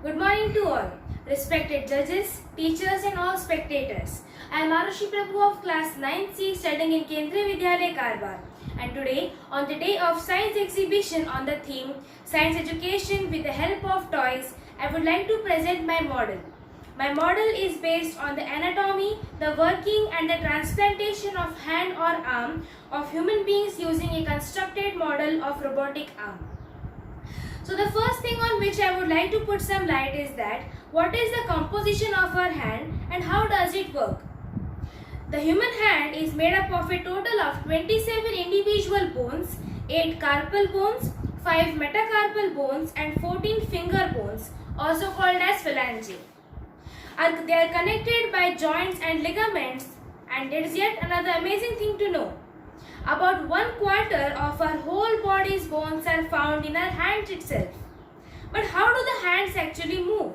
Good morning to all, respected judges, teachers and all spectators. I am Arushi Prabhu of class 9C studying in Kendriya Vidyalaya Karwar. And today, on the day of science exhibition on the theme Science Education with the help of toys, I would like to present my model. My model is based on the anatomy, the working and the transplantation of hand or arm of human beings using a constructed model of robotic arm. So the first thing on which I would like to put some light is that what is the composition of our hand and how does it work? The human hand is made up of a total of 27 individual bones, 8 carpal bones, 5 metacarpal bones and 14 finger bones, also called as phalange. They are connected by joints and ligaments, and there is yet another amazing thing to know. About 1/4 of our whole body's bones are found in our hands itself. But how do the hands actually move?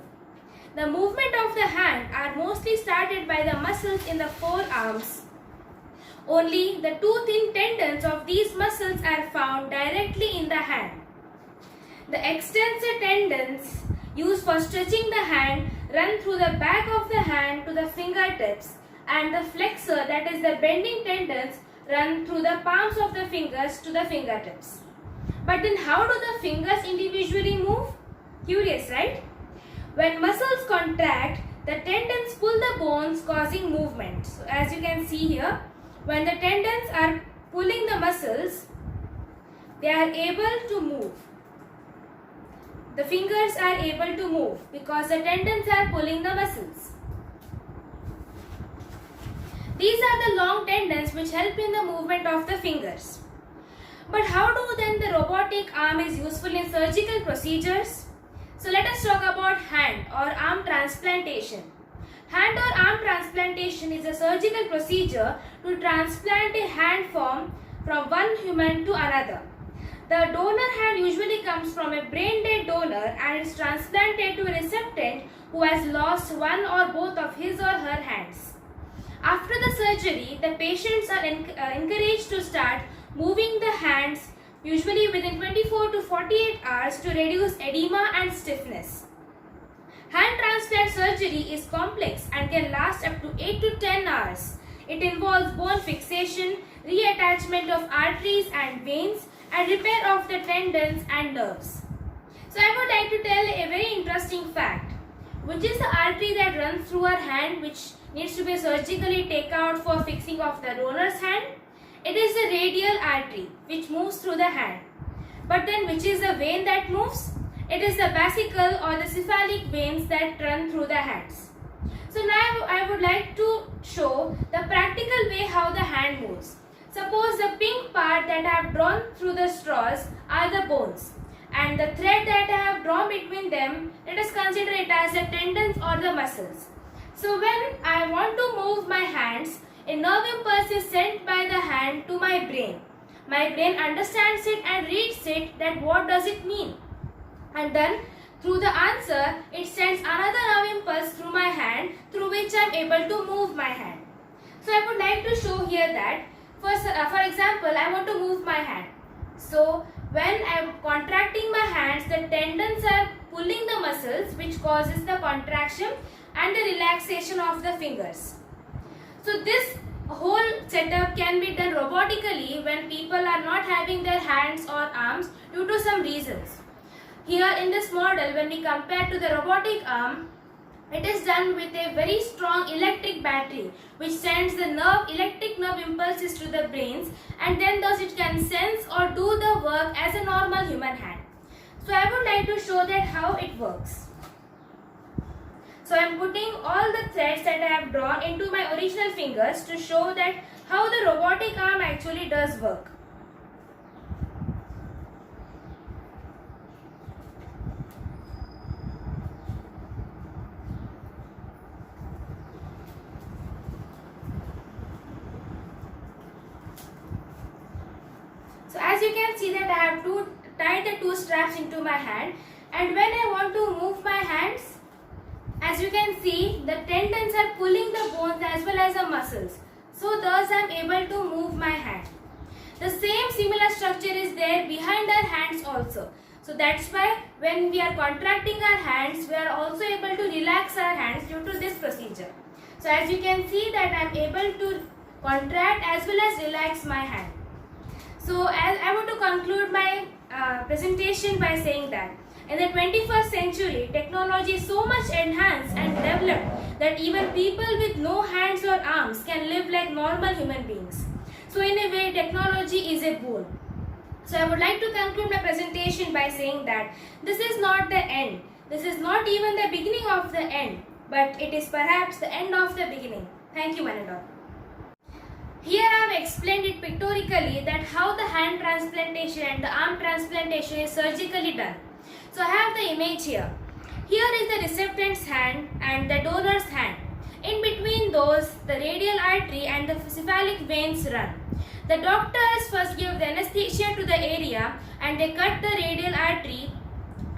The movement of the hand are mostly started by the muscles in the forearms. Only the two thin tendons of these muscles are found directly in the hand. The extensor tendons used for stretching the hand run through the back of the hand to the fingertips, and the flexor, that is the bending tendons, run through the palms of the fingers to the fingertips. But then how do the fingers individually move? Curious, right? When muscles contract, the tendons pull the bones, causing movement. So as you can see here, when the tendons are pulling the muscles, they are able to move. The fingers are able to move because the tendons are pulling the muscles. These are the long tendons which help in the movement of the fingers. But how do then the robotic arm is useful in surgical procedures? So let us talk about hand or arm transplantation. Hand or arm transplantation is a surgical procedure to transplant a hand from one human to another. The donor hand usually comes from a brain dead donor and is transplanted to a recipient who has lost one or both of his or her hands. After the surgery, the patients are encouraged to start moving the hands usually within 24 to 48 hours to reduce edema and stiffness. Hand transplant surgery is complex and can last up to 8 to 10 hours. It involves bone fixation, reattachment of arteries and veins, and repair of the tendons and nerves. So I would like to tell a very interesting fact. Which is the artery that runs through our hand which needs to be surgically taken out for fixing of the donor's hand? It is the radial artery which moves through the hand. But then which is the vein that moves? It is the vesicle or the cephalic veins that run through the hands. So now I would like to show the practical way how the hand moves. Suppose the pink part that I have drawn through the straws are the bones, and the thread that I have drawn between them, let us consider it as the tendons or the muscles. So when I want to move my hands, a nerve impulse is sent by the hand to my brain. My brain understands it and reads it, that what does it mean. And then through the answer, it sends another nerve impulse through my hand, through which I am able to move my hand. So I would like to show here that, for example, I want to move my hand. So when I am contracting my hands, the tendons are pulling the muscles which causes the contraction and the relaxation of the fingers. So this whole setup can be done robotically when people are not having their hands or arms due to some reasons. Here in this model, when we compare to the robotic arm, it is done with a very strong electric battery which sends the electric nerve impulses to the brains, and then thus it can sense or do the work as a normal human hand. So I would like to show that how it works. So I am putting all the threads that I have drawn into my original fingers to show that how the robotic arm actually does work. So as you can see that I have tied the two straps into my hand, and when I want to move my hands, as you can see, the tendons are pulling the bones as well as the muscles. So thus I am able to move my hand. The same similar structure is there behind our hands also. So that's why when we are contracting our hands, we are also relax our hands due to this procedure. So as you can see that I am able to contract as well as relax my hand. So as I want to conclude my presentation by saying that in the 21st century, technology is so much enhanced and developed that even people with no hands or arms can live like normal human beings. So in a way, technology is a boon. So I would like to conclude my presentation by saying that this is not the end. This is not even the beginning of the end, but it is perhaps the end of the beginning. Thank you, one and all. Here I have explained it pictorially that how the hand transplantation and the arm transplantation is surgically done. So I have the image here. Here is the receptant's hand and the donor's hand. In between those, the radial artery and the cephalic veins run. The doctors first give the anesthesia to the area and they cut the radial artery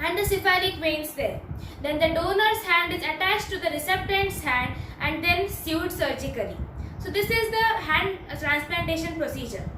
and the cephalic veins there. Then the donor's hand is attached to the receptant's hand and then sewed surgically. So this is the hand transplantation procedure.